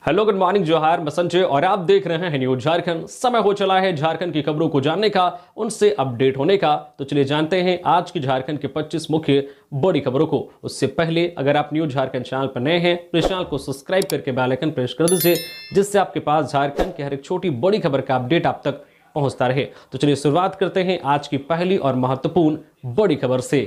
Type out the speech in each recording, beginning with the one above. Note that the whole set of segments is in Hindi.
हेलो, गुड मॉर्निंग, जोहार, मैं संजय और आप देख रहे हैं न्यूज झारखंड। समय हो चला है झारखंड की खबरों को जानने का, उनसे अपडेट होने का। तो चलिए जानते हैं आज की झारखंड के 25 मुख्य बड़ी खबरों को। उससे पहले अगर आप न्यूज झारखंड चैनल पर नए हैं तो इस चैनल को सब्सक्राइब करके बेल आइकन प्रेस कर दीजिए, जिससे आपके पास झारखंड की हर एक छोटी बड़ी खबर का अपडेट आप तक पहुंचता रहे। तो चलिए शुरुआत करते हैं आज की पहली और महत्वपूर्ण बड़ी खबर से।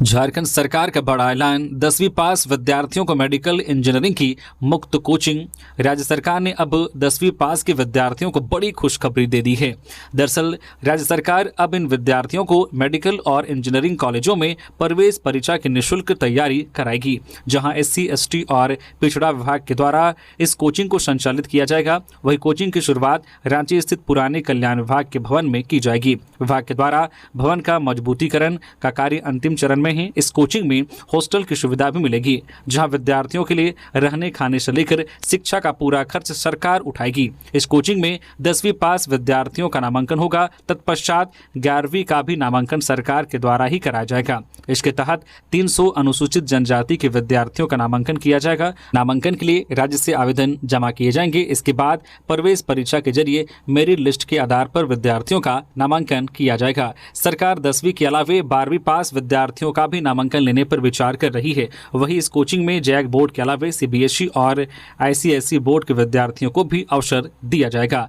झारखंड सरकार का बड़ा ऐलान, 10वीं पास विद्यार्थियों को मेडिकल इंजीनियरिंग की मुफ्त कोचिंग। राज्य सरकार ने अब 10वीं पास के विद्यार्थियों को बड़ी खुशखबरी दे दी है। दरअसल राज्य सरकार अब इन विद्यार्थियों को मेडिकल और इंजीनियरिंग कॉलेजों में प्रवेश परीक्षा की निःशुल्क तैयारी कराएगी, जहां SC, ST और पिछड़ा विभाग के द्वारा इस कोचिंग को संचालित किया जाएगा। वही कोचिंग की शुरुआत रांची स्थित पुराने कल्याण विभाग के भवन में की जाएगी। विभाग के द्वारा भवन का मजबूतीकरण का कार्य अंतिम चरण में है। इस कोचिंग में हॉस्टल की सुविधा भी मिलेगी, जहां विद्यार्थियों के लिए रहने खाने से लेकर शिक्षा का पूरा खर्च सरकार उठाएगी। इस कोचिंग में 10वीं पास विद्यार्थियों का नामांकन होगा। तत्पश्चात 11वीं का भी नामांकन सरकार के द्वारा ही कराया जाएगा। इसके तहत 300 अनुसूचित जनजाति के विद्यार्थियों का नामांकन किया जाएगा। नामांकन के लिए राज्य से आवेदन जमा किए जाएंगे। इसके बाद प्रवेश परीक्षा के जरिए मेरिट लिस्ट के आधार पर विद्यार्थियों का नामांकन किया जाएगा। सरकार 10वीं के अलावे 12वीं पास विद्यार्थियों का भी नामांकन लेने पर विचार कर रही है। वहीं इस कोचिंग में जैक बोर्ड के अलावे CBSE और ICSE बोर्ड के विद्यार्थियों को भी अवसर दिया जाएगा।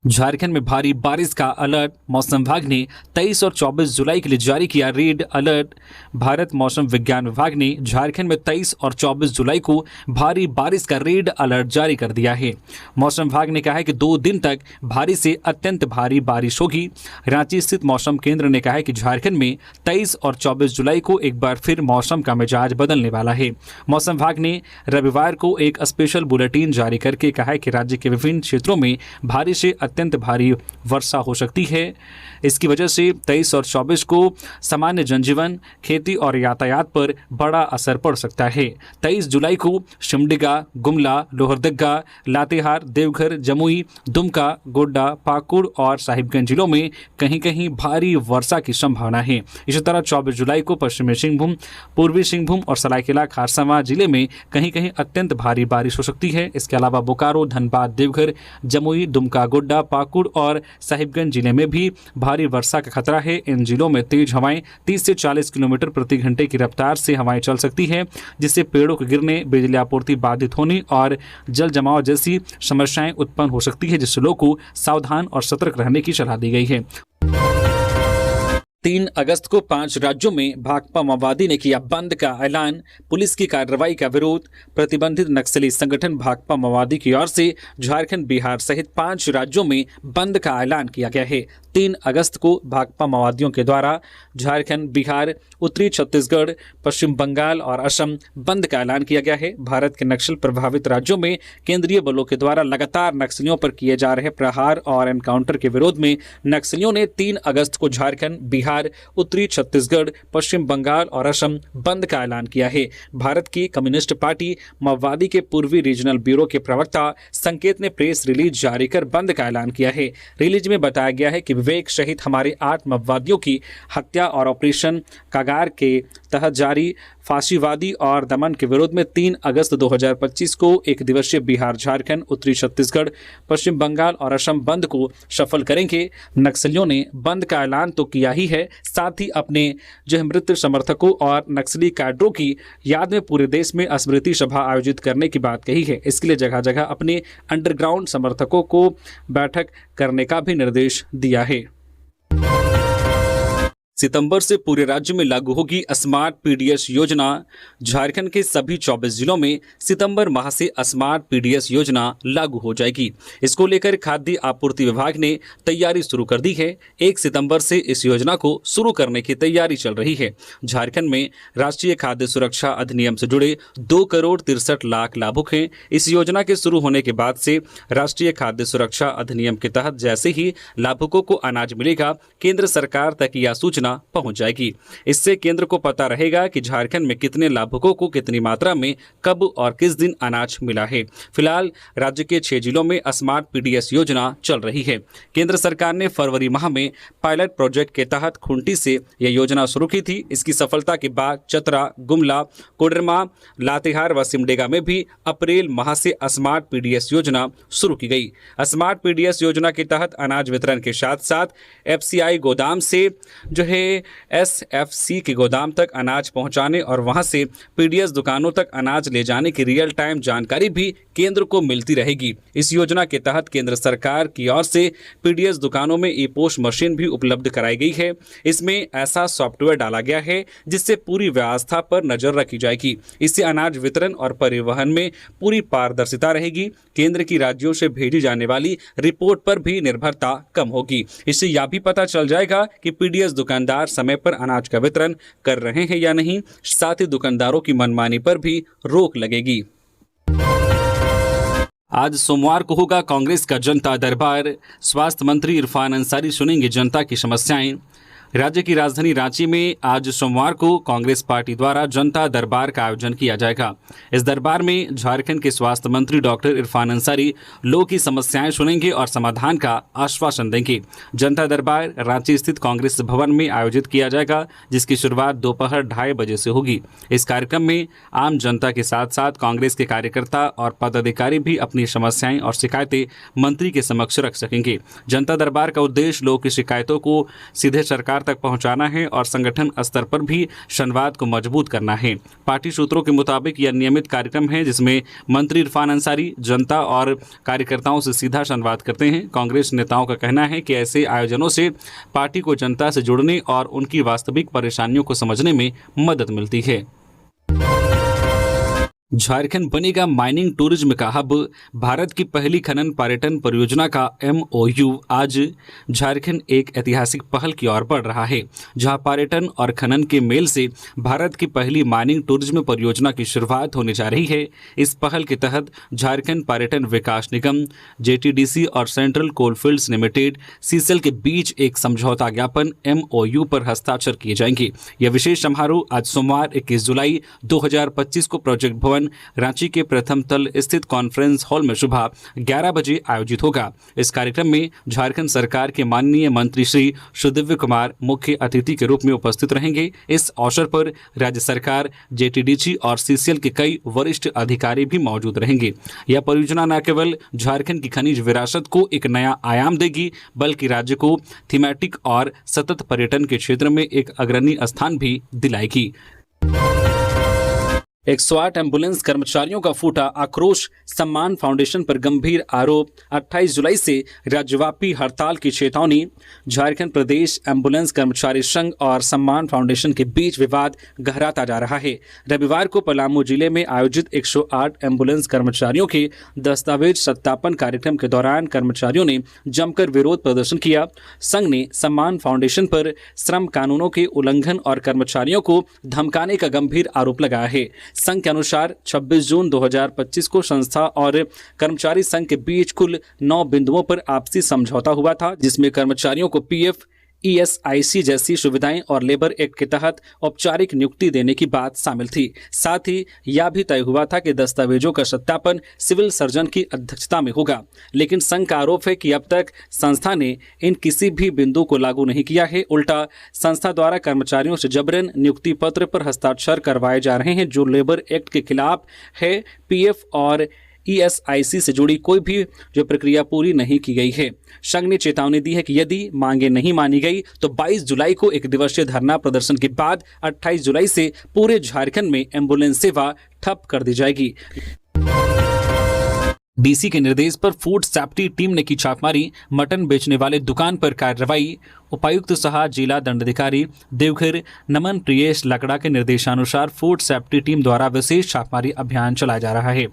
झारखंड में भारी बारिश का अलर्ट, मौसम विभाग ने 23 और 24 जुलाई के लिए जारी किया रेड अलर्ट। भारत मौसम विज्ञान विभाग ने झारखंड में 23 और 24 जुलाई को भारी बारिश का रेड अलर्ट जारी कर दिया है। मौसम विभाग ने कहा है कि 2 दिन तक भारी से अत्यंत भारी बारिश होगी। रांची स्थित मौसम केंद्र ने कहा है कि झारखंड में 23 और 24 जुलाई को एक बार फिर मौसम का मिजाज बदलने वाला है। मौसम विभाग ने रविवार को एक स्पेशल बुलेटिन जारी करके कहा है कि राज्य के विभिन्न क्षेत्रों में भारी से अत्यंत भारी वर्षा हो सकती है। इसकी वजह से 23 और 24 को सामान्य जनजीवन, खेती और यातायात पर बड़ा असर पड़ सकता है। 23 जुलाई को सिमडेगा, गुमला, लोहरदगा, लातेहार, देवघर, जमुई, दुमका, गोड्डा, पाकुड़ और साहिबगंज जिलों में कहीं कहीं भारी वर्षा की संभावना है। इसी तरह 24 जुलाई को पश्चिमी सिंहभूम, पूर्वी सिंहभूम और सरायकेला खरसावां जिले में कहीं कहीं अत्यंत भारी बारिश हो सकती है। इसके अलावा बोकारो, धनबाद, देवघर, जमुई, दुमका, गोड्डा, पाकुड़ और साहिबगंज जिले में भी भारी वर्षा का खतरा है। इन जिलों में तेज हवाएं 30 से 40 किलोमीटर प्रति घंटे की रफ्तार से हवाएं चल सकती है, जिससे पेड़ों के गिरने, बिजली आपूर्ति बाधित होने और जल जमाव जैसी समस्याएं उत्पन्न हो सकती है, जिससे लोगों को सावधान और सतर्क रहने की सलाह दी गई है। 3 अगस्त को 5 राज्यों में भाकपा माओवादी ने किया बंद का ऐलान। पुलिस की कार्रवाई का विरोध। प्रतिबंधित नक्सली संगठन भाकपा माओवादी की ओर से झारखंड, बिहार सहित 5 राज्यों में बंद का ऐलान किया गया है। 3 अगस्त को भाकपा माओवादियों के द्वारा झारखंड, बिहार, उत्तरी छत्तीसगढ़, पश्चिम बंगाल और असम बंद का ऐलान किया गया है। भारत के नक्सल प्रभावित राज्यों में केंद्रीय बलों के द्वारा लगातार नक्सलियों पर किए जा रहे प्रहार और एनकाउंटर के विरोध में नक्सलियों ने 3 अगस्त को झारखंड, बिहार, उत्तरी छत्तीसगढ़, पश्चिम बंगाल और असम बंद का ऐलान किया है। भारत की कम्युनिस्ट पार्टी माओवादी के पूर्वी रीजनल ब्यूरो के प्रवक्ता संकेत ने प्रेस रिलीज जारी कर बंद का ऐलान किया है। रिलीज में बताया गया है कि विवेक सहित हमारे 8 माओवादियों की हत्या और ऑपरेशन कागार के तहत जारी फांसीवादी और दमन के विरोध में 3 अगस्त 2025 को एक दिवसीय बिहार, झारखंड, उत्तरी छत्तीसगढ़, पश्चिम बंगाल और असम बंद को सफल करेंगे। नक्सलियों ने बंद का ऐलान तो किया ही है, साथ ही अपने मृत समर्थकों और नक्सली कैडरों की याद में पूरे देश में स्मृति सभा आयोजित करने की बात कही है। इसके लिए जगह जगह अपने अंडरग्राउंड समर्थकों को बैठक करने का भी निर्देश दिया है। सितंबर से पूरे राज्य में लागू होगी स्मार्ट PDS योजना। झारखंड के सभी 24 जिलों में सितंबर माह से स्मार्ट PDS योजना लागू हो जाएगी। इसको लेकर खाद्य आपूर्ति विभाग ने तैयारी शुरू कर दी है। 1 सितंबर से इस योजना को शुरू करने की तैयारी चल रही है। झारखंड में राष्ट्रीय खाद्य सुरक्षा अधिनियम से जुड़े 2 करोड़ 63 लाख लाभुक हैं। इस योजना के शुरू होने के बाद से राष्ट्रीय खाद्य सुरक्षा अधिनियम के तहत जैसे ही लाभुकों को अनाज मिलेगा, केंद्र सरकार तक यह सूचना योजना पहुंच जाएगी। इससे केंद्र को पता रहेगा कि झारखंड में कितने लाभुकों को कितनी मात्रा में कब और किस दिन अनाज मिला है। फिलहाल राज्य के 6 जिलों में स्मार्ट पीडीएस योजना चल रही है। केंद्र सरकार ने फरवरी माह में पायलट प्रोजेक्ट के तहत खुंटी से यह योजना शुरू की थी। इसकी सफलता के बाद चतरा, गुमला, कोडरमा, लातेहार व सिमडेगा में भी अप्रैल माह से स्मार्ट पीडीएस योजना शुरू की गई। स्मार्ट पीडीएस योजना के तहत अनाज वितरण के साथ साथ एफसीआई गोदाम से जो है एसएफसी के गोदाम तक अनाज पहुंचाने और वहां से पीडीएस दुकानों तक अनाज ले जाने की रियल टाइम जानकारी भी केंद्र को मिलती रहेगी। इस योजना के तहत केंद्र सरकार की ओर से पीडीएस दुकानों में ई पोस्ट मशीन भी उपलब्ध कराई गई है। इसमें ऐसा सॉफ्टवेयर डाला गया है जिससे पूरी व्यवस्था पर नजर रखी जाएगी। इससे अनाज वितरण और परिवहन में पूरी पारदर्शिता रहेगी। केंद्र की राज्यों से भेजी जाने वाली रिपोर्ट पर भी निर्भरता कम होगी। इससे यह भी पता चल जाएगा कि पीडीएस दुकानदार समय पर अनाज का वितरण कर रहे हैं या नहीं। साथ ही दुकानदारों की मनमानी पर भी रोक लगेगी। आज सोमवार को होगा कांग्रेस का जनता दरबार। स्वास्थ्य मंत्री इरफान अंसारी सुनेंगे जनता की समस्याएं। राज्य की राजधानी रांची में आज सोमवार को कांग्रेस पार्टी द्वारा जनता दरबार का आयोजन किया जाएगा। इस दरबार में झारखंड के स्वास्थ्य मंत्री डॉक्टर इरफान अंसारी लोगों की समस्याएं सुनेंगे और समाधान का आश्वासन देंगे। जनता दरबार रांची स्थित कांग्रेस भवन में आयोजित किया जाएगा, जिसकी शुरुआत दोपहर 2:30 बजे से होगी। इस कार्यक्रम में आम जनता के साथ साथ कांग्रेस के कार्यकर्ता और पदाधिकारी भी अपनी समस्याएं और शिकायतें मंत्री के समक्ष रख सकेंगे। जनता दरबार का उद्देश्य लोगों की शिकायतों को सीधे सरकार तक पहुंचाना है और संगठन स्तर पर भी संवाद को मजबूत करना है। पार्टी सूत्रों के मुताबिक यह नियमित कार्यक्रम है जिसमें मंत्री इरफान अंसारी जनता और कार्यकर्ताओं से सीधा संवाद करते हैं। कांग्रेस नेताओं का कहना है कि ऐसे आयोजनों से पार्टी को जनता से जुड़ने और उनकी वास्तविक परेशानियों को समझने में मदद मिलती है। झारखंड बनेगा माइनिंग टूरिज्म का हब। भारत की पहली खनन पर्यटन परियोजना का MOU आज झारखंड एक ऐतिहासिक पहल की ओर बढ़ रहा है, जहां पर्यटन और खनन के मेल से भारत की पहली माइनिंग टूरिज्म परियोजना की शुरुआत होने जा रही है। इस पहल के तहत झारखंड पर्यटन विकास निगम JTDC और सेंट्रल कोलफील्ड्स लिमिटेड सीसेल के बीच एक समझौता ज्ञापन MOU पर हस्ताक्षर किए जाएंगे। यह विशेष समारोह आज सोमवार 21 जुलाई 2025 को प्रोजेक्ट भवन रांची के प्रथम तल स्थित कॉन्फ्रेंस हॉल में सुबह 11 बजे आयोजित होगा। इस कार्यक्रम में झारखंड सरकार के माननीय मंत्री श्री सुदिव्य कुमार मुख्य अतिथि के रूप में उपस्थित रहेंगे। इस अवसर पर राज्य सरकार, JTDC और CCL के कई वरिष्ठ अधिकारी भी मौजूद रहेंगे। यह परियोजना न केवल झारखंड की खनिज विरासत को एक नया आयाम देगी, बल्कि राज्य को थीमेटिक और सतत पर्यटन के क्षेत्र में एक अग्रणी स्थान भी दिलाएगी। 108 एम्बुलेंस कर्मचारियों का फूटा आक्रोश। सम्मान फाउंडेशन पर गंभीर आरोप। 28 जुलाई से राज्यव्यापी हड़ताल की चेतावनी। झारखंड प्रदेश एम्बुलेंस कर्मचारी संघ और सम्मान फाउंडेशन के बीच विवाद गहराता जा रहा है। रविवार को पलामू जिले में आयोजित 108 एम्बुलेंस कर्मचारियों के दस्तावेज सत्यापन कार्यक्रम के दौरान कर्मचारियों ने जमकर विरोध प्रदर्शन किया। संघ ने सम्मान फाउंडेशन पर श्रम कानूनों के उल्लंघन और कर्मचारियों को धमकाने का गंभीर आरोप लगाया है। संघ के अनुसार 26 जून 2025 को संस्था और कर्मचारी संघ के बीच कुल 9 बिंदुओं पर आपसी समझौता हुआ था, जिसमें कर्मचारियों को PF, ESIC जैसी सुविधाएं और लेबर एक्ट के तहत औपचारिक नियुक्ति देने की बात शामिल थी। साथ ही यह भी तय हुआ था कि दस्तावेजों का सत्यापन सिविल सर्जन की अध्यक्षता में होगा। लेकिन संघ का आरोप है कि अब तक संस्था ने इन किसी भी बिंदु को लागू नहीं किया है। उल्टा संस्था द्वारा कर्मचारियों से जबरन नियुक्ति पत्र पर हस्ताक्षर करवाए जा रहे हैं, जो लेबर एक्ट के खिलाफ है। PF और ESIC से जुड़ी कोई भी जो प्रक्रिया पूरी नहीं की गई है। संघ ने चेतावनी दी है कि यदि मांगे नहीं मानी गई तो 22 जुलाई को एक दिवसीय धरना प्रदर्शन के बाद 28 जुलाई से पूरे झारखंड में एम्बुलेंस सेवा ठप कर दी जाएगी। DC के निर्देश पर फूड सेफ्टी टीम ने की छापेमारी। मटन बेचने वाले दुकान पर कार्रवाई। उपायुक्त सह जिला दंडाधिकारी देवघर नमन प्रियेश लकड़ा के निर्देशानुसार फूड सेफ्टी टीम द्वारा विशेष छापेमारी अभियान चलाया जा रहा है।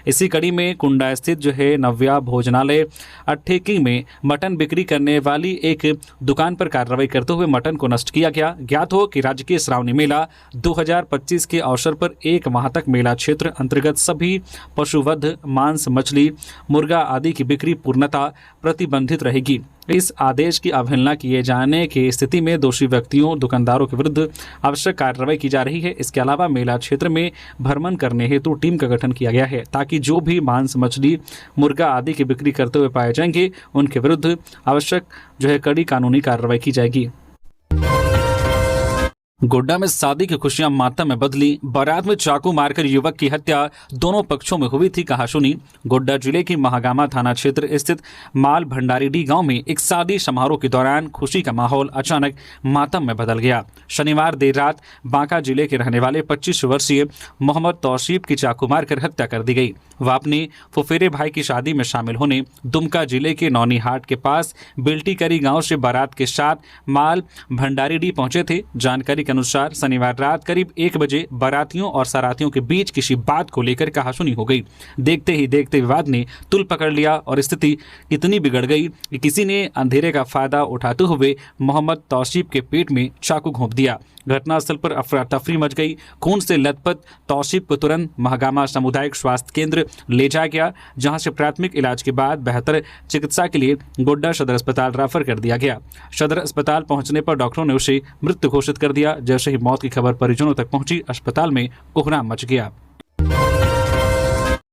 इसी कड़ी में कुंडा स्थित जो है नव्या भोजनालय अट्ठेकी में मटन बिक्री करने वाली एक दुकान पर कार्रवाई करते हुए मटन को नष्ट किया गया। ज्ञात हो कि राज्य के श्रावणी मेला 2025 के अवसर पर 1 माह तक मेला क्षेत्र अंतर्गत सभी पशुवध, मांस, मछली, मुर्गा आदि की बिक्री पूर्णतः प्रतिबंधित रहेगी। इस आदेश की अवहेलना किए जाने की स्थिति में दोषी व्यक्तियों दुकानदारों के विरुद्ध आवश्यक कार्रवाई की जा रही है। इसके अलावा मेला क्षेत्र में भ्रमण करने हेतु टीम का गठन किया गया है ताकि जो भी मांस, मछली, मुर्गा आदि की बिक्री करते हुए पाए जाएंगे उनके विरुद्ध आवश्यक कड़ी कानूनी कार्रवाई की जाएगी। गोड्डा में शादी की खुशियां मातम में बदली। बारात में चाकू मारकर युवक की हत्या दोनों पक्षों में हुई थी कहासुनी। गोड्डा जिले की महागामा थाना क्षेत्र स्थित माल भंडारीडी गांव में एक शादी समारोह के दौरान खुशी का माहौल अचानक मातम में बदल गया। शनिवार देर रात बांका जिले के रहने वाले 25 वर्षीय मोहम्मद तौसीफ की चाकू मारकर हत्या कर दी गई। वह अपने फुफेरे भाई की शादी में शामिल होने दुमका जिले के नौनीहाट के पास बेल्टीकरी गांव से बारात के साथ माल भंडारीडी पहुंचे थे। जानकारी के अनुसार शनिवार रात करीब 1 बजे बारातियों और सरातियों के बीच किसी बात को लेकर कहासुनी हो गई। देखते ही देखते विवाद ने तुल पकड़ लिया और स्थिति इतनी बिगड़ गई कि किसी ने अंधेरे का फायदा उठाते हुए मोहम्मद तौसीफ के पेट में चाकू घोंप दिया। घटनास्थल पर अफरा तफरी मच गई। खून से लथपथ तौसीफ को तुरंत महागामा सामुदायिक स्वास्थ्य केंद्र ले जाया गया, जहां से प्राथमिक इलाज के बाद बेहतर चिकित्सा के लिए गोड्डा सदर अस्पताल रेफर कर दिया गया। सदर अस्पताल पहुंचने पर डॉक्टरों ने उसे मृत घोषित कर दिया। जैसे ही मौत की खबर परिजनों तक पहुंची, अस्पताल में कोहराम मच गया।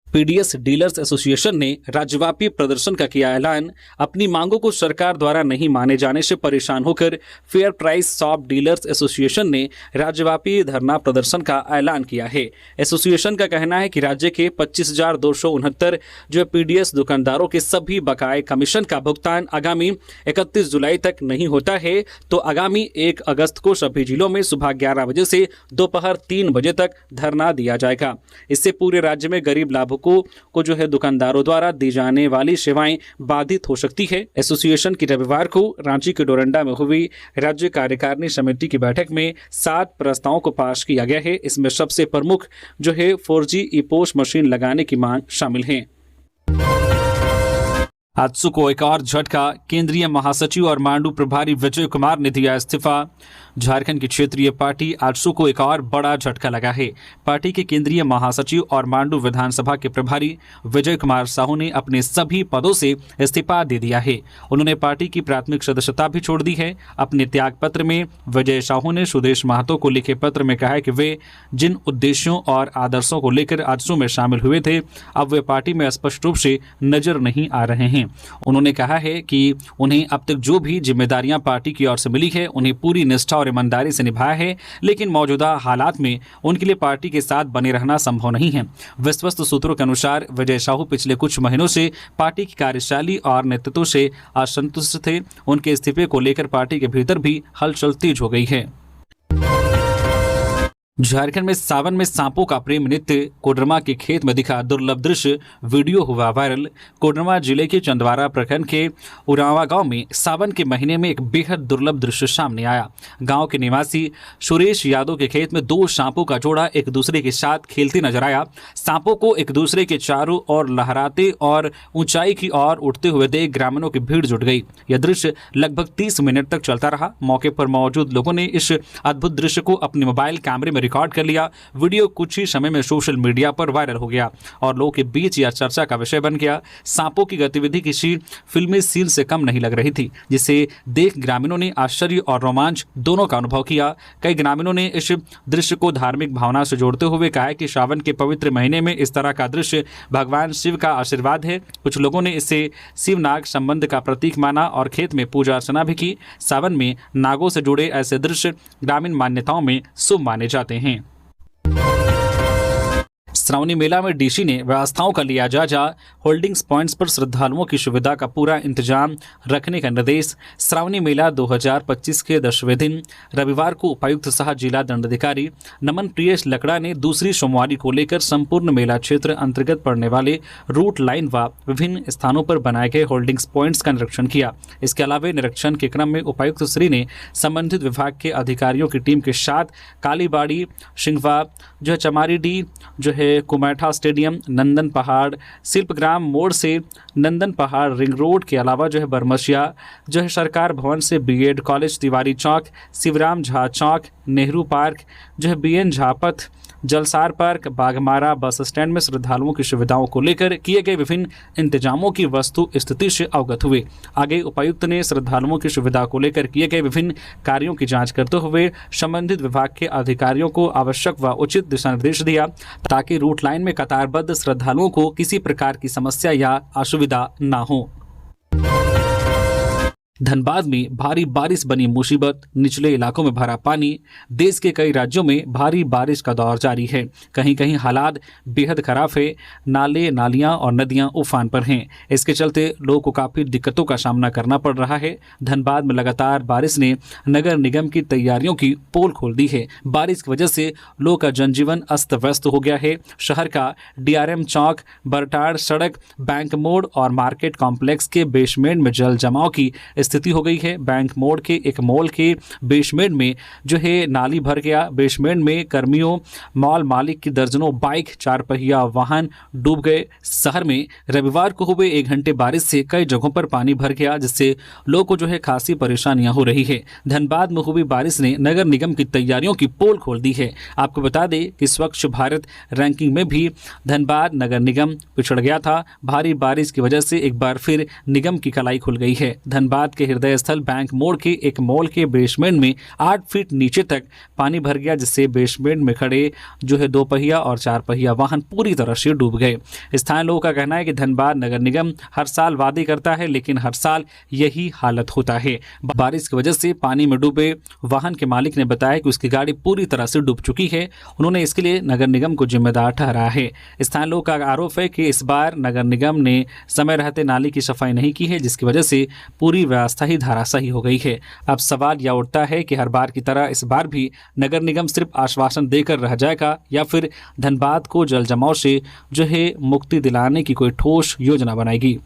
पीडीएस डीलर्स एसोसिएशन ने राज्यव्यापी प्रदर्शन का किया ऐलान। अपनी मांगों को सरकार द्वारा नहीं माने जाने से परेशान होकर fair price shop dealers association ने राज्यव्यापी धरना प्रदर्शन का ऐलान किया है। एसोसिएशन का कहना है कि राज्य के 25,269 पीडीएस दुकानदारों के सभी बकाये कमीशन का भुगतान आगामी 31 जुलाई तक नहीं होता है तो आगामी 1 अगस्त को सभी जिलों में सुबह 11 बजे से दोपहर 3 बजे तक धरना दिया जाएगा। इससे पूरे राज्य में गरीब लाभुकों को दुकानदारों द्वारा दी जाने वाली सेवाएं बाधित हो सकती है। एसोसिएशन की रविवार को रांची के डोरंडा में हुई राज्य कार्यकारिणी समिति की बैठक में 7 प्रस्तावों को पास किया गया है। इसमें सबसे प्रमुख 4G ई-पोस्ट मशीन लगाने की मांग शामिल है। आजसू को एक और झटका। केंद्रीय महासचिव और मांडू प्रभारी विजय कुमार ने दिया इस्तीफा। झारखंड की क्षेत्रीय पार्टी आजसू को एक और बड़ा झटका लगा है। पार्टी के केंद्रीय महासचिव और मांडू विधानसभा के प्रभारी विजय कुमार साहू ने अपने सभी पदों से इस्तीफा दे दिया है। उन्होंने पार्टी की प्राथमिक सदस्यता भी छोड़ दी है। अपने त्याग पत्र में विजय साहू ने सुदेश महतो को लिखे पत्र में कहा है कि वे जिन उद्देश्यों और आदर्शों को लेकर आजसू में शामिल हुए थे, अब वे पार्टी में स्पष्ट रूप से नजर नहीं आ रहे हैं। उन्होंने कहा है कि उन्हें अब तक जो भी जिम्मेदारियां पार्टी की ओर से मिली है उन्हें पूरी निष्ठा और ईमानदारी से निभाया है, लेकिन मौजूदा हालात में उनके लिए पार्टी के साथ बने रहना संभव नहीं है। विश्वस्त सूत्रों के अनुसार विजय साहू पिछले कुछ महीनों से पार्टी की कार्यशैली और नेतृत्व से असंतुष्ट थे। उनके इस्तीफे को लेकर पार्टी के भीतर भी हलचल तेज हो गई है। झारखंड में सावन में सांपों का प्रेम नृत्य। कोडरमा के खेत में दिखा दुर्लभ दृश्य, वीडियो हुआ वायरल। कोडरमा जिले के चंदवारा प्रखंड के उरावा गांव में सावन के महीने में एक बेहद दुर्लभ दृश्य सामने आया। गांव के निवासी सुरेश यादव के खेत में 2 सांपों का जोड़ा एक दूसरे के साथ खेलते नजर आया। सांपों को एक दूसरे के चारों ओर लहराते और ऊंचाई की ओर उठते हुए देख ग्रामीणों की भीड़ जुट गई। यह दृश्य लगभग 30 मिनट तक चलता रहा। मौके पर मौजूद लोगों ने इस अद्भुत दृश्य को अपने मोबाइल कैमरे में रिकॉर्ड कर लिया। वीडियो कुछ ही समय में सोशल मीडिया पर वायरल हो गया और लोगों के बीच यह चर्चा का विषय बन गया। सांपों की गतिविधि किसी फिल्मी सीन से कम नहीं लग रही थी, जिसे देख ग्रामीणों ने आश्चर्य और रोमांच दोनों का अनुभव किया। कई ग्रामीणों ने इस दृश्य को धार्मिक भावना से जोड़ते हुए कहा है कि सावन के पवित्र महीने में इस तरह का दृश्य भगवान शिव का आशीर्वाद है। कुछ लोगों ने इसे शिव-नाग संबंध का प्रतीक माना और खेत में पूजा अर्चना भी की। सावन में नागों से जुड़े ऐसे दृश्य ग्रामीण मान्यताओं में शुभ माने जाते हैं। श्रावणी मेला में डीसी ने व्यवस्थाओं का लिया जायजा। होल्डिंग्स पॉइंट्स पर श्रद्धालुओं की सुविधा का पूरा इंतजाम रखने का निर्देश। श्रावणी मेला 2025 के 10वें दिन रविवार को उपायुक्त सह जिला दंडाधिकारी नमन प्रियेश लकड़ा ने दूसरी सोमवारी को लेकर संपूर्ण मेला क्षेत्र अंतर्गत पड़ने वाले रूट लाइन व विभिन्न स्थानों पर बनाए गए होल्डिंग्स पॉइंट्स का निरीक्षण किया। इसके अलावा निरीक्षण के क्रम में उपायुक्त श्री ने संबंधित विभाग के अधिकारियों की टीम के साथ कालीबाड़ी, सिंघवा, चमारीडी, कुमैठा स्टेडियम, नंदन पहाड़, शिल्पग्राम मोड़ से नंदन पहाड़ रिंग रोड के अलावा बरमसिया, सरकार भवन से बीएड कॉलेज, तिवारी चौक, शिवराम झा चौक, नेहरू पार्क, बीएन झा पथ, Jalsar park, Baghmara bus stand में श्रद्धालुओं की सुविधाओं को लेकर किए गए विभिन्न इंतजामों की वस्तु स्थिति से अवगत हुए। आगे उपायुक्त ने श्रद्धालुओं की सुविधा को लेकर किए गए विभिन्न कार्यों की जांच करते हुए संबंधित विभाग के अधिकारियों को आवश्यक व उचित दिशा निर्देश दिया ताकि रूट लाइन में कतारबद्ध श्रद्धालुओं को किसी प्रकार की समस्या या असुविधा न हो। धनबाद में भारी बारिश बनी मुसीबत, निचले इलाकों में भरा पानी। देश के कई राज्यों में भारी बारिश का दौर जारी है। कहीं कहीं हालात बेहद खराब है। नाले, नालियां और नदियां उफान पर हैं। इसके चलते लोगों को काफ़ी दिक्कतों का सामना करना पड़ रहा है। धनबाद में लगातार बारिश ने नगर निगम की तैयारियों की पोल खोल दी है। बारिश की वजह से लोगों का जनजीवन अस्त व्यस्त हो गया है। शहर का DRM चौक, बरटाड़ सड़क, बैंक मोड़ और मार्केट कॉम्प्लेक्स के बेसमेंट में जल जमाव की स्थिति हो गई है। बैंक मोड़ के एक मॉल के बेसमेंट में जो है नाली भर गया। बेसमेंट में कर्मियों, मॉल मालिक की दर्जनों बाइक, 4 पहिया वाहन डूब गए। शहर में रविवार को हुए 1 घंटे बारिश से कई जगहों पर पानी भर गया, जिससे लोगों को जो है खासी परेशानियां हो रही है। धनबाद में हुई बारिश ने नगर निगम की तैयारियों की पोल खोल दी है। आपको बता दें कि स्वच्छ भारत रैंकिंग में भी धनबाद नगर निगम पिछड़ गया था। भारी बारिश की वजह से एक बार फिर निगम की कलाई खुल गई है। धनबाद के हृदय स्थल बैंक मोड़ के एक मॉल के बेसमेंट में 8 फीट नीचे तक पानी भर गया, जिससे बेसमेंट में खड़े जो है 2 पहिया और 4 पहिया वाहन पूरी तरह से डूब गए। स्थानीय लोगों का कहना है कि धनबाद नगर निगम हर साल वादे करता है, लेकिन हर साल यही हालत होता है। बारिश की वजह से पानी में डूबे वाहन के मालिक ने बताया कि उसकी गाड़ी पूरी तरह से डूब चुकी है। उन्होंने इसके लिए नगर निगम को जिम्मेदार ठहराया है। स्थानीय लोगों का आरोप है कि इस बार नगर निगम ने समय रहते नाली की सफाई नहीं की है, जिसकी वजह से पूरी व्यवस्था ही धाराशाही हो गई है। अब सवाल यह उठता है कि हर बार की तरह इस बार भी नगर निगम सिर्फ आश्वासन देकर रह जाएगा या फिर धनबाद को जल जमाव से जो है मुक्ति दिलाने की कोई ठोस योजना बनाएगी।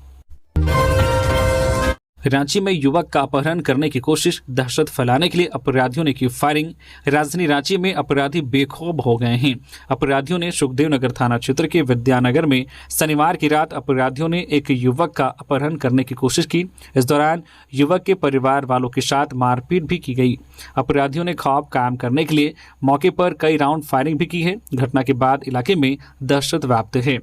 रांची में युवक का अपहरण करने की कोशिश, दहशत फैलाने के लिए अपराधियों ने की फायरिंग। राजधानी रांची में अपराधी बेखौफ हो गए हैं। अपराधियों ने सुखदेव नगर थाना क्षेत्र के विद्यानगर में शनिवार की रात अपराधियों ने एक युवक का अपहरण करने की कोशिश की। इस दौरान युवक के परिवार वालों के साथ मारपीट भी की गई। अपराधियों ने खौफ कायम करने के लिए मौके पर कई राउंड फायरिंग भी की है। घटना के बाद इलाके में दहशत व्याप्त है।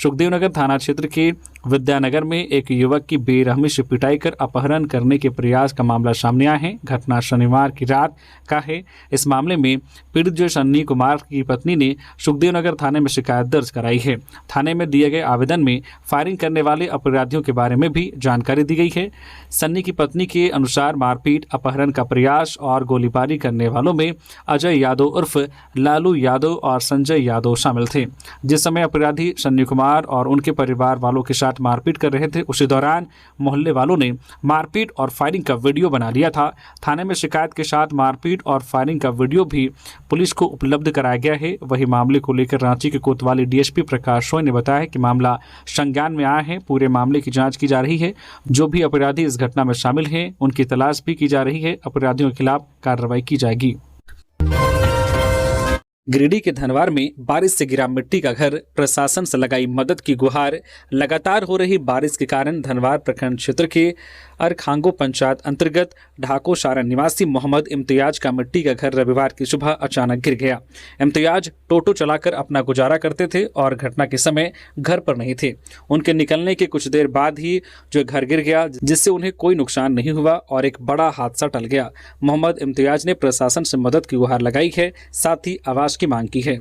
सुखदेव नगर थाना क्षेत्र के विद्यानगर में एक युवक की बेरहमी से पिटाई कर अपहरण करने के प्रयास का मामला सामने आया है। घटना शनिवार की रात का है। इस मामले में पीड़ित जो सन्नी कुमार की पत्नी ने सुखदेव नगर थाने में शिकायत दर्ज कराई है। थाने में दिए गए आवेदन में फायरिंग करने वाले अपराधियों के बारे में भी जानकारी दी गई है। सन्नी की पत्नी के अनुसार मारपीट, अपहरण का प्रयास और गोलीबारी करने वालों में अजय यादव उर्फ लालू यादव और संजय यादव शामिल थे। जिस समय अपराधी सन्नी कुमार और उनके परिवार वालों के साथ मारपीट कर रहे थे, उसी दौरान मोहल्ले वालों ने मारपीट और फायरिंग का वीडियो बना लिया था। थाने में शिकायत के साथ मारपीट और फायरिंग का वीडियो भी पुलिस को उपलब्ध कराया गया है। वही मामले को लेकर रांची के कोतवाली DSP प्रकाश रॉय ने बताया कि मामला संज्ञान में आया है। पूरे मामले की जांच की जा रही है। जो भी अपराधी इस घटना में शामिल हैं, उनकी तलाश भी की जा रही है। अपराधियों के खिलाफ कार्रवाई की जाएगी। गिरिडीह के धनवार में बारिश से गिरा मिट्टी का घर, प्रशासन से लगाई मदद की गुहार। लगातार हो रही बारिश के कारण धनवार प्रखंड क्षेत्र के अरखांगो पंचायत अंतर्गत ढाको सारण निवासी मोहम्मद इम्तियाज का मिट्टी का घर रविवार की सुबह अचानक गिर गया। इम्तियाज टोटो चलाकर अपना गुजारा करते थे और घटना के समय घर पर नहीं थे। उनके निकलने के कुछ देर बाद ही जो घर गिर गया, जिससे उन्हें कोई नुकसान नहीं हुआ और एक बड़ा हादसा टल गया। मोहम्मद इम्तियाज ने प्रशासन से मदद की गुहार लगाई है, साथ ही आवास की मांग की है।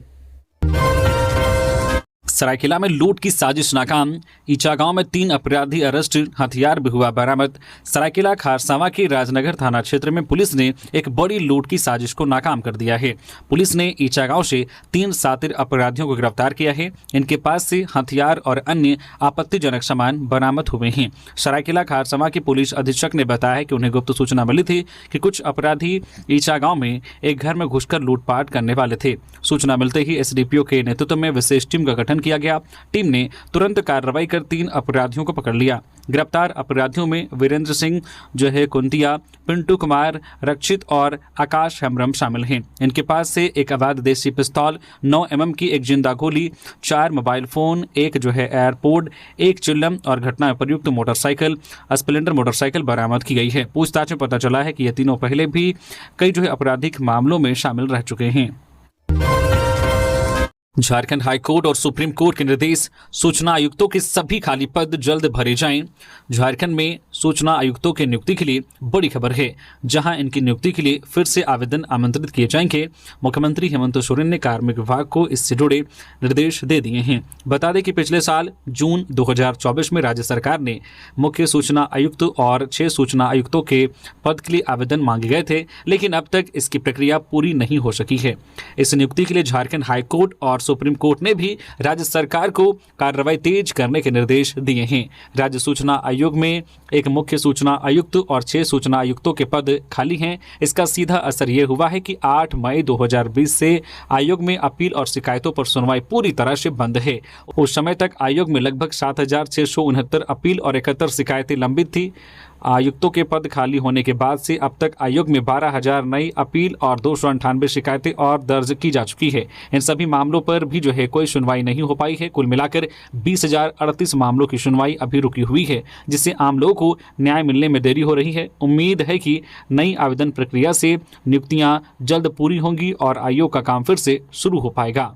सरायकेला में लूट की साजिश नाकाम, ईचा गांव में 3 अपराधी अरेस्ट, हथियार भी हुआ बरामद। सरायकेला खारसावा के राजनगर थाना क्षेत्र में पुलिस ने एक बड़ी लूट की साजिश को नाकाम कर दिया है। पुलिस ने ईचा गांव से 3 शातिर अपराधियों को गिरफ्तार किया है। इनके पास से हथियार और अन्य आपत्तिजनक सामान बरामद हुए हैं। सरायकेला खारसावा के पुलिस अधीक्षक ने बताया कि उन्हें गुप्त सूचना मिली थी कि कुछ अपराधी ईचा गांव में एक घर में घुसकर लूटपाट करने वाले थे। सूचना मिलते ही SDPO के नेतृत्व में विशेष टीम का गठन किया गया। टीम ने तुरंत कार्रवाई कर 3 अपराधियों को पकड़ लिया। गिरफ्तार अपराधियों में वीरेंद्र सिंह जो है कुंतिया, पिंटू कुमार, रक्षित और आकाश हेम्ब्रम शामिल हैं। इनके पास से एक अवैध देसी पिस्तौल, 9 mm की एक जिंदा गोली, 4 मोबाइल फोन, एक जो है एयरपोर्ट, एक चिल्लम और घटना में प्रयुक्त मोटरसाइकिल, स्प्लेंडर मोटरसाइकिल बरामद की गई है। पूछताछ में पता चला है कि ये तीनों पहले भी कई जो है आपराधिक मामलों में शामिल रह चुके हैं। झारखंड हाईकोर्ट और सुप्रीम कोर्ट के निर्देश, सूचना आयुक्तों के सभी खाली पद जल्द भरे जाएं। झारखंड में सूचना आयुक्तों की नियुक्ति के लिए बड़ी खबर है, जहां इनकी नियुक्ति के लिए फिर से आवेदन आमंत्रित किए जाएंगे। मुख्यमंत्री हेमंत सोरेन ने कार्मिक विभाग को इससे जुड़े निर्देश दे दिए हैं। बता दें कि पिछले साल जून 2024 में राज्य सरकार ने मुख्य सूचना आयुक्त और 6 सूचना आयुक्तों के पद के लिए आवेदन मांगे गए थे, लेकिन अब तक इसकी प्रक्रिया पूरी नहीं हो सकी है। इस नियुक्ति के लिए झारखंड हाईकोर्ट और सुप्रीम कोर्ट ने भी राज्य सरकार को कार्रवाई तेज करने के निर्देश दिए हैं। राज्य सूचना आयोग में एक मुख्य सूचना आयुक्त और 6 सूचना आयुक्तों के पद खाली हैं। इसका सीधा असर यह हुआ है कि 8 मई 2020 से आयोग में अपील और शिकायतों पर सुनवाई पूरी तरह से बंद है। उस समय तक आयोग में लगभग 7,669 अपील और 71 शिकायतें लंबित थी। आयुक्तों के पद खाली होने के बाद से अब तक आयोग में 12,000 नई अपील और 298 शिकायतें और दर्ज की जा चुकी है। इन सभी मामलों पर भी कोई सुनवाई नहीं हो पाई है। कुल मिलाकर 20,038 मामलों की सुनवाई अभी रुकी हुई है, जिससे आम लोगों को न्याय मिलने में देरी हो रही है। उम्मीद है कि नई आवेदन प्रक्रिया से नियुक्तियां जल्द पूरी होंगी और आयोग का काम फिर से शुरू हो पाएगा।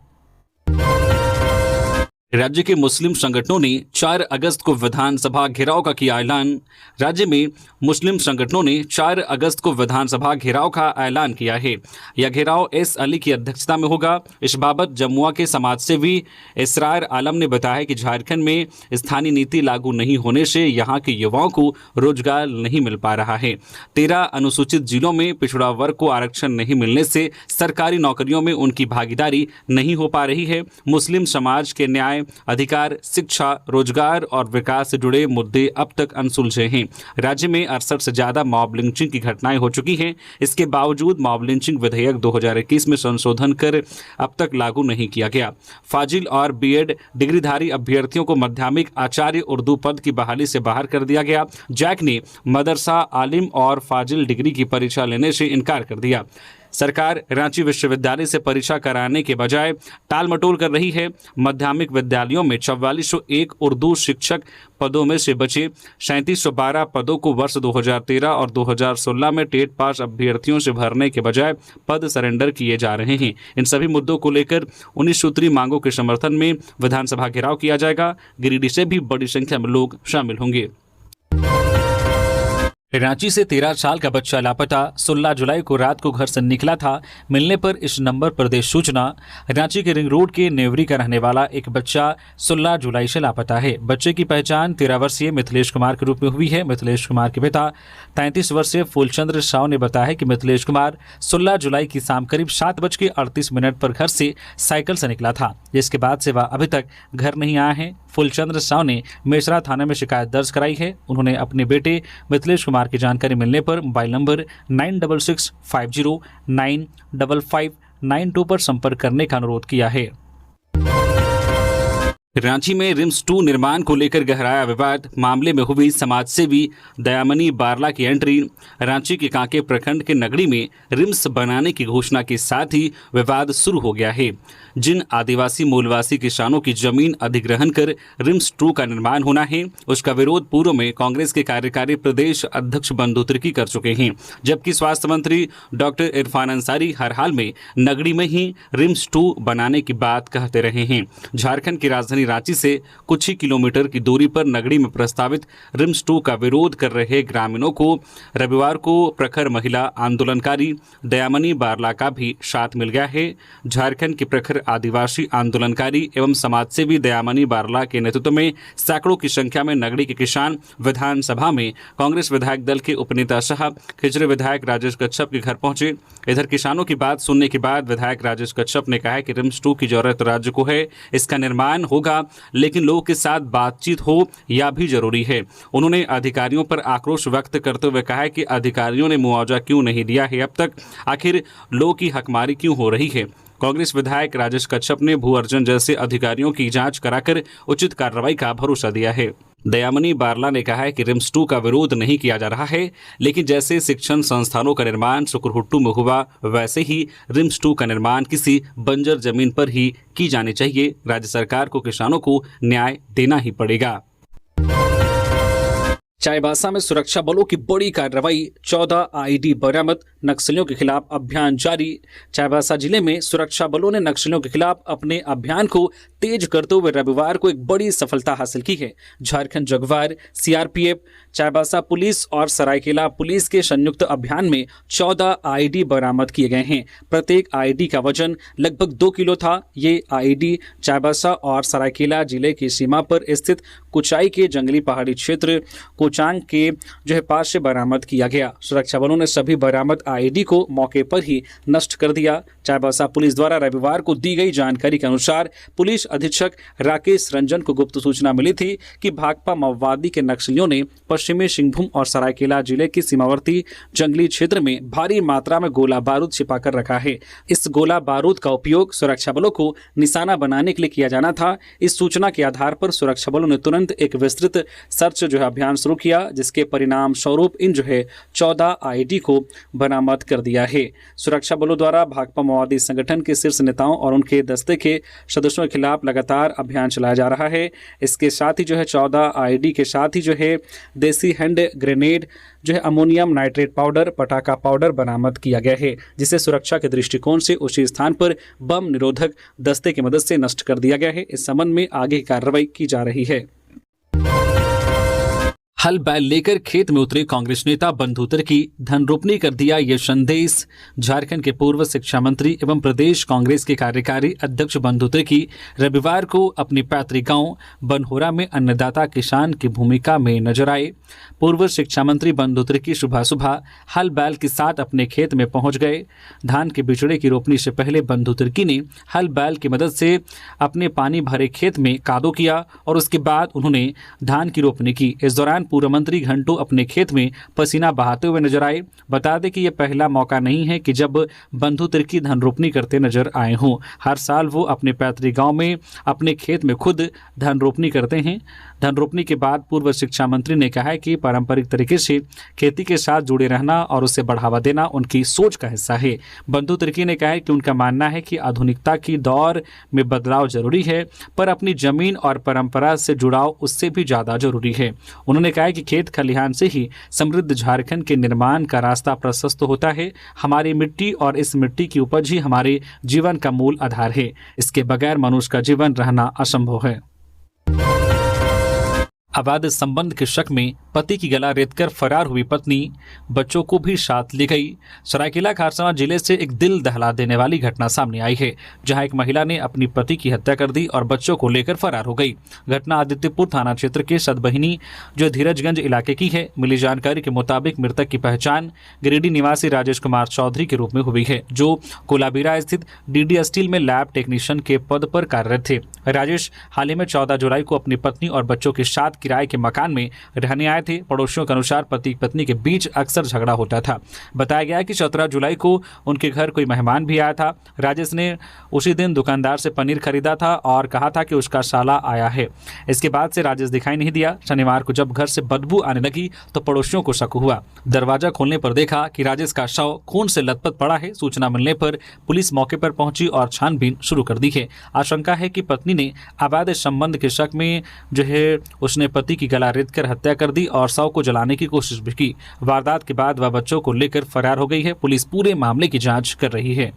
राज्य के मुस्लिम संगठनों ने 4 अगस्त को विधानसभा घेराव का किया ऐलान। राज्य में मुस्लिम संगठनों ने 4 अगस्त को विधानसभा घेराव का ऐलान किया है। यह घेराव एस अली की अध्यक्षता में होगा। इस बाबत जमुआ के समाजसेवी इसरार आलम ने बताया कि झारखंड में स्थानीय नीति लागू नहीं होने से यहाँ के युवाओं को रोजगार नहीं मिल पा रहा है। 13 अनुसूचित जिलों में पिछड़ा वर्ग को आरक्षण नहीं मिलने से सरकारी नौकरियों में उनकी भागीदारी नहीं हो पा रही है। मुस्लिम समाज के न्याय, अधिकार, शिक्षा, रोजगार और विकास से जुड़े मुद्दे अब तक अनसुलझे हैं। राज्य में 68 से ज्यादा मॉब लिंचिंग की घटनाएं हो चुकी हैं। इसके बावजूद मॉब लिंचिंग विधेयक 2021 में संशोधन कर अब तक लागू नहीं किया गया। फाजिल और बीएड डिग्रीधारी अभ्यर्थियों को माध्यमिक आचार्य उर्दू पद की बहाली से बाहर कर दिया गया। जैक ने मदरसा आलिम और फाजिल डिग्री की परीक्षा लेने से इनकार कर दिया। सरकार रांची विश्वविद्यालय से परीक्षा कराने के बजाय टाल मटोल कर रही है। माध्यमिक विद्यालयों में 4401 उर्दू शिक्षक पदों में से बचे 3712 पदों को वर्ष 2013 और 2016 में टेट पास अभ्यर्थियों से भरने के बजाय पद सरेंडर किए जा रहे हैं। इन सभी मुद्दों को लेकर 19 सूत्री मांगों के समर्थन में विधानसभा घेराव किया जाएगा। गिरिडीह से भी बड़ी संख्या में लोग शामिल होंगे। रांची से 13 साल का बच्चा लापता, 16 जुलाई को रात को घर से निकला था। मिलने पर इस नंबर पर दे सूचना। रांची के रिंग रोड के नेवरी का रहने वाला एक बच्चा 16 जुलाई से लापता है। बच्चे की पहचान 13 वर्षीय मिथिलेश कुमार के रूप में हुई है। मिथिलेश कुमार के पिता 33 वर्षीय फूलचंद्र साव ने बताया कि मिथिलेश कुमार 16 जुलाई की शाम करीब 7:38 पर घर से साइकिल से निकला था, जिसके बाद से वह अभी तक घर नहीं आया है। फूलचंद्र साव ने मेसरा थाने में शिकायत दर्ज कराई है। उन्होंने अपने बेटे मिथिलेश कुमार की जानकारी मिलने पर मोबाइल नंबर 9665095592 पर संपर्क करने का अनुरोध किया है। रांची में रिम्स 2 निर्माण को लेकर गहराया विवाद। मामले में हुई समाजसेवी दयामनी बारला की एंट्री। रांची के कांके प्रखंड के नगड़ी में रिम्स बनाने की घोषणा के साथ ही विवाद शुरू हो गया है। जिन आदिवासी मूलवासी किसानों की जमीन अधिग्रहण कर रिम्स 2 का निर्माण होना है, उसका विरोध पूर्व में कांग्रेस के कार्यकारी प्रदेश अध्यक्ष बंधु तिर्की कर चुके हैं, जबकि स्वास्थ्य मंत्री डॉक्टर इरफान अंसारी हर हाल में नगड़ी में ही रिम्स 2 बनाने की बात कहते रहे हैं। झारखंड की राजधानी रांची से कुछ ही किलोमीटर की दूरी पर नगड़ी में प्रस्तावित रिम्स 2 का विरोध कर रहे ग्रामीणों को रविवार को प्रखर महिला आंदोलनकारी दयामनी बारला का भी साथ मिल गया है। झारखंड के प्रखर आदिवासी आंदोलनकारी एवं समाजसेवी दयामनी बारला के नेतृत्व में सैकड़ों की संख्या में नगड़ी के किसान विधानसभा में कांग्रेस विधायक दल के उपनेता साहब खिजरे विधायक राजेश कच्छप के घर पहुंचे। इधर किसानों की बात सुनने के बाद विधायक राजेश कच्छप ने कहा कि रिम्स 2 की जरूरत राज्य को है, इसका निर्माण होगा, लेकिन लोगों के साथ बातचीत हो यह भी जरूरी है। उन्होंने अधिकारियों पर आक्रोश व्यक्त करते हुए कहा कि अधिकारियों ने मुआवजा क्यों नहीं दिया है अब तक, आखिर लोगों की हकमारी क्यों हो रही है। कांग्रेस विधायक राजेश कच्छप ने भू अर्जन जैसे अधिकारियों की जांच कराकर उचित कार्रवाई का भरोसा दिया है। दयामनी बारला ने कहा है कि रिम्स 2 का विरोध नहीं किया जा रहा है, लेकिन जैसे शिक्षण संस्थानों का निर्माण सुकुरहुट्टू में हुआ, वैसे ही रिम्स 2 का निर्माण किसी बंजर जमीन पर ही की जानी चाहिए। राज्य सरकार को किसानों को न्याय देना ही पड़ेगा। चाईबासा में सुरक्षा बलों की बड़ी कार्रवाई, 14 आईडी बरामद, नक्सलियों के खिलाफ अभियान जारी। चाईबासा जिले में सुरक्षा बलों ने नक्सलियों के खिलाफ अपने अभियान को तेज करते हुए रविवार को एक बड़ी सफलता हासिल की है। Jharkhand Jaguar, CRPF, Chaibasa police और सरायकेला पुलिस के संयुक्त अभियान में 14 आईडी बरामद किए गए हैं। प्रत्येक आईडी का वजन लगभग 2 किलो था। ये आईडी चाईबासा और सरायकेला जिले की सीमा पर स्थित कुचाई के जंगली पहाड़ी क्षेत्र कोचांग के पास से बरामद किया गया। सुरक्षा बलों ने सभी बरामद आईडी को मौके पर ही नष्ट कर दिया। चाईबासा पुलिस द्वारा रविवार को दी गई जानकारी के अनुसार पुलिस अधीक्षक राकेश रंजन को गुप्त सूचना मिली थी कि भाकपा माओवादी के नक्सलियों ने पश्चिमी सिंहभूम और सरायकेला जिले के सीमावर्ती जंगली क्षेत्र में भारी मात्रा में गोला बारूद छिपाकर रखा है। इस गोला बारूद का उपयोग सुरक्षा बलों को निशाना बनाने के लिए किया जाना था। इस सूचना के आधार पर सुरक्षा बलों ने तुरंत एक विस्तृत सर्च अभियान शुरू किया, जिसके परिणाम स्वरूप इन 14 आईडी को बरामद कर दिया है। सुरक्षा बलों द्वारा भाकपा माओवादी संगठन के शीर्ष नेताओं और उनके दस्ते के सदस्यों के खिलाफ लगातार अभियान चलाया जा रहा है। इसके साथ ही 14 आईडी के साथ ही देसी hand grenade, ammonium nitrate powder, पटाखा पाउडर बरामद किया गया है, जिसे सुरक्षा के दृष्टिकोण से उसी स्थान पर बम निरोधक दस्ते की मदद से नष्ट कर दिया गया है। इस संबंध में आगे की कार्रवाई की जा रही है। हल बैल लेकर खेत में उतरे कांग्रेस नेता बंधु तिर्की, धन रोपनी कर दिया ये संदेश। झारखंड के पूर्व शिक्षा मंत्री एवं प्रदेश कांग्रेस के कार्यकारी अध्यक्ष बंधु तिर्की रविवार को अपने पैतृक गांव बनहोरा में अन्नदाता किसान की भूमिका में नजर आए। पूर्व शिक्षा मंत्री बंधु तिर्की सुबह सुबह हल बैल के साथ अपने खेत में पहुंच गए। धान के बिचड़े की रोपनी से पहले बंधु तिर्की ने हल बैल की मदद से अपने पानी भरे खेत में कादो किया और उसके बाद उन्होंने धान की रोपनी की। इस दौरान पूर्व मंत्री घंटों अपने खेत में पसीना बहाते हुए नजर आए। बता दें कि यह पहला मौका नहीं है कि जब बंधु तिर्की धन रोपनी करते नजर आए हों। हर साल वो अपने पैतृक गांव में अपने खेत में खुद धन रोपनी करते हैं। धन रोपनी के बाद पूर्व शिक्षा मंत्री ने कहा है कि पारंपरिक तरीके से खेती के साथ जुड़े रहना और उसे बढ़ावा देना उनकी सोच का हिस्सा है। बंधु तिर्की ने कहा है कि उनका मानना है कि आधुनिकता की दौर में बदलाव जरूरी है, पर अपनी जमीन और परंपरा से जुड़ाव उससे भी ज्यादा जरूरी है। उन्होंने कहा कि खेत खलिहान से ही समृद्ध झारखंड के निर्माण का रास्ता प्रशस्त होता है। हमारी मिट्टी और इस मिट्टी की उपज ही हमारे जीवन का मूल आधार है। इसके बगैर मनुष्य का जीवन रहना असंभव है। अवैध संबंध के शक में पति की गला रेतकर फरार हुई पत्नी बच्चों को भी साथ ले गई। सरायकेला खारसावां जिले से एक दिल दहला देने वाली घटना सामने आई है, जहां एक महिला ने अपनी पति की हत्या कर दी और बच्चों को लेकर फरार हो गई। घटना आदित्यपुर थाना क्षेत्र के सदबहिनी धीरजगंज इलाके की है। मिली जानकारी के मुताबिक मृतक की पहचान गिरिडीह निवासी राजेश कुमार चौधरी के रूप में हुई है, जो कोलाबिरा स्थित डीडी स्टील में लैब टेक्नीशियन के पद पर कार्यरत थे। राजेश हाल ही में 14 जुलाई को अपनी पत्नी और बच्चों के साथ किराए के मकान में रहने आए थे। पड़ोसियों के अनुसार पति पत्नी के बीच अक्सर झगड़ा होता था। बताया गया कि 17 जुलाई को उनके घर कोई मेहमान भी आया था। राजेश ने उसी दिन दुकानदार से पनीर खरीदा था और कहा था कि उसका साला आया है। इसके बाद से राजेश दिखाई नहीं दिया। शनिवार को जब घर से बदबू आने लगी तो पड़ोसियों को शक हुआ। दरवाजा खोलने पर देखा कि राजेश का शव खून से लथपथ पड़ा है। सूचना मिलने पर पुलिस मौके पर पहुंची और छानबीन शुरू कर दी है। आशंका है कि पत्नी ने अवैध संबंध के शक में उसने पति की गला रेतकर हत्या कर दी और शव को जलाने की कोशिश भी की। वारदात के बाद वह बच्चों को लेकर फरार हो गई है। पुलिस पूरे मामले की जांच कर रही है।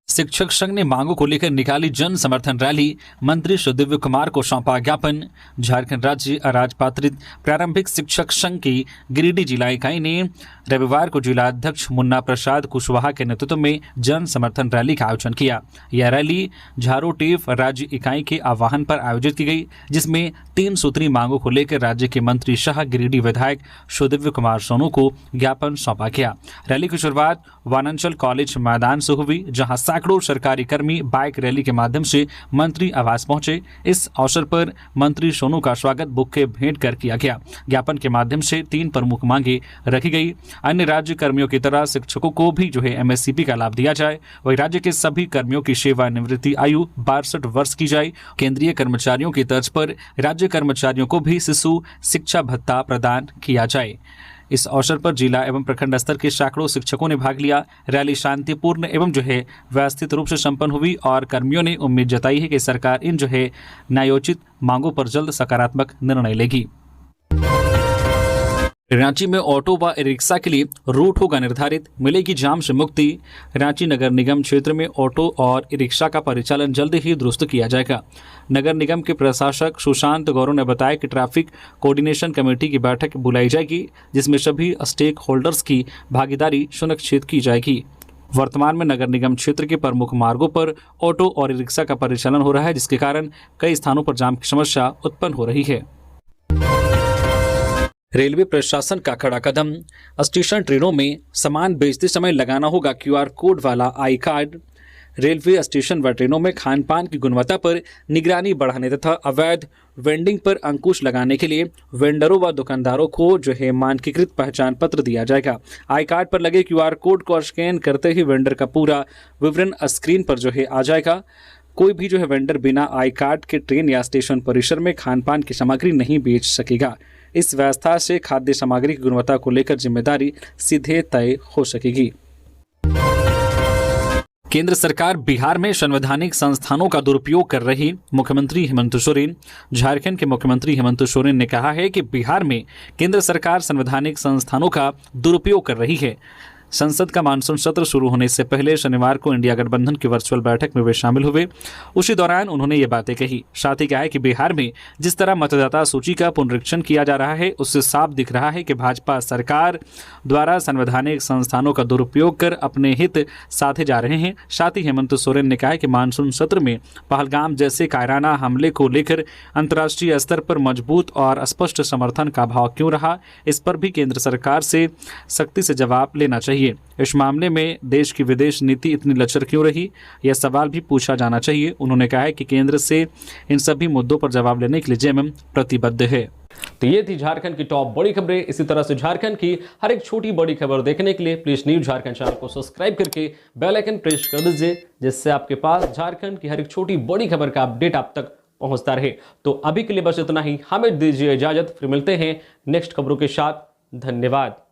शिक्षक संघ ने मांगों को लेकर निकाली जन समर्थन रैली, मंत्री सुदिव्य कुमार को सौंपा ज्ञापन। झारखंड राज्य अराजपत्रित प्रारंभिक शिक्षक संघ की गिरिडीह जिला इकाई ने रविवार को जिला अध्यक्ष मुन्ना प्रसाद कुशवाहा के नेतृत्व में जन समर्थन रैली का आयोजन किया। यह रैली झारोटेफ राज्य इकाई के आह्वान पर आयोजित की गई, जिसमें 3 सूत्री मांगों को लेकर राज्य के मंत्री शाह गिरिडीह विधायक सुदिव्य कुमार सोनू को ज्ञापन सौंपा गया। रैली की शुरुआत वानंचल कॉलेज मैदान से हुई, जहां सैकड़ों सरकारी कर्मी बाइक रैली के माध्यम से मंत्री आवास पहुंचे। इस अवसर पर मंत्री सोनू का स्वागत बुक्के भेंट कर किया गया। ज्ञापन के माध्यम से 3 प्रमुख मांगे रखी गई। अन्य राज्य कर्मियों की तरह शिक्षकों को भी एमएससीपी का लाभ दिया जाए। वही राज्य के सभी कर्मियों की सेवानिवृत्ति आयु 62 वर्ष की जाए। केंद्रीय कर्मचारियों की तर्ज पर राज्य कर्मचारियों को भी शिशु शिक्षा भत्ता प्रदान किया जाए। इस अवसर पर जिला एवं प्रखंड स्तर के सैकड़ों शिक्षकों ने भाग लिया। रैली शांतिपूर्ण एवं व्यवस्थित रूप से संपन्न हुई और कर्मियों ने उम्मीद जताई है कि सरकार इन न्यायोचित मांगों पर जल्द सकारात्मक निर्णय लेगी। रांची में ऑटो व रिक्शा के लिए रूट होगा निर्धारित, मिलेगी जाम से मुक्ति। रांची नगर निगम क्षेत्र में ऑटो और रिक्शा का परिचालन जल्द ही दुरुस्त किया जाएगा। नगर निगम के प्रशासक सुशांत गौरव ने बताया कि ट्रैफिक कोऑर्डिनेशन कमेटी की बैठक बुलाई जाएगी, जिसमें सभी स्टेक होल्डर्स की भागीदारी सुनिश्चित की जाएगी। वर्तमान में नगर निगम क्षेत्र के प्रमुख मार्गों पर ऑटो और रिक्शा का परिचालन हो रहा है, जिसके कारण कई स्थानों पर जाम की समस्या उत्पन्न हो रही है। रेलवे प्रशासन का कड़ा कदम, स्टेशन ट्रेनों में सामान बेचते समय लगाना होगा QR कोड वाला आई कार्ड। रेलवे स्टेशन व ट्रेनों में खान पान की गुणवत्ता पर निगरानी बढ़ाने तथा अवैध वेंडिंग पर अंकुश लगाने के लिए वेंडरों व दुकानदारों को मानकीकृत पहचान पत्र दिया जाएगा। आई कार्ड पर लगे QR कोड को स्कैन करते ही वेंडर का पूरा विवरण स्क्रीन पर आ जाएगा। कोई भी वेंडर बिना आई कार्ड के ट्रेन या स्टेशन परिसर में खान पान की सामग्री नहीं बेच सकेगा। इस व्यवस्था से खाद्य सामग्री की गुणवत्ता को लेकर जिम्मेदारी सीधे तय हो सकेगी। केंद्र सरकार बिहार में संवैधानिक संस्थानों का दुरुपयोग कर रही, मुख्यमंत्री हेमंत सोरेन। झारखंड के मुख्यमंत्री हेमंत सोरेन ने कहा है कि बिहार में केंद्र सरकार संवैधानिक संस्थानों का दुरुपयोग कर रही है। संसद का मानसून सत्र शुरू होने से पहले शनिवार को इंडिया गठबंधन की वर्चुअल बैठक में वे शामिल हुए। उसी दौरान उन्होंने ये बातें कही। साथ ही कहा है कि बिहार में जिस तरह मतदाता सूची का पुनरीक्षण किया जा रहा है, उससे साफ दिख रहा है कि भाजपा सरकार द्वारा संवैधानिक संस्थानों का दुरुपयोग कर अपने हित साधे जा रहे हैं। साथ ही हेमंत सोरेन ने कहा कि मानसून सत्र में पहलगाम जैसे कायराना हमले को लेकर अंतर्राष्ट्रीय स्तर पर मजबूत और स्पष्ट समर्थन का भाव क्यों रहा, इस पर भी केंद्र सरकार से सख्ती से जवाब लेना चाहिए। इस मामले में देश की विदेश नीति इतनी लचर क्यों रही, यह सवाल भी पूछा जाना चाहिए। उन्होंने कहा है कि केंद्र से इन सभी मुद्दों पर जवाब लेने के लिए जेएमएम प्रतिबद्ध है। तो ये थी झारखंड की टॉप बड़ी खबरें। इसी तरह से झारखंड की हर एक छोटी बड़ी खबर देखने के लिए प्लीज न्यूज झारखंड चैनल को सब्सक्राइब करके बेल आइकन प्रेस कर दीजिए, जिससे आपके पास झारखंड की हर एक छोटी बड़ी खबर का अपडेट आप तक पहुंचता रहे। तो अभी के लिए बस इतना ही, हमें दीजिए इजाजत, फिर मिलते हैं नेक्स्ट खबरों के साथ। धन्यवाद।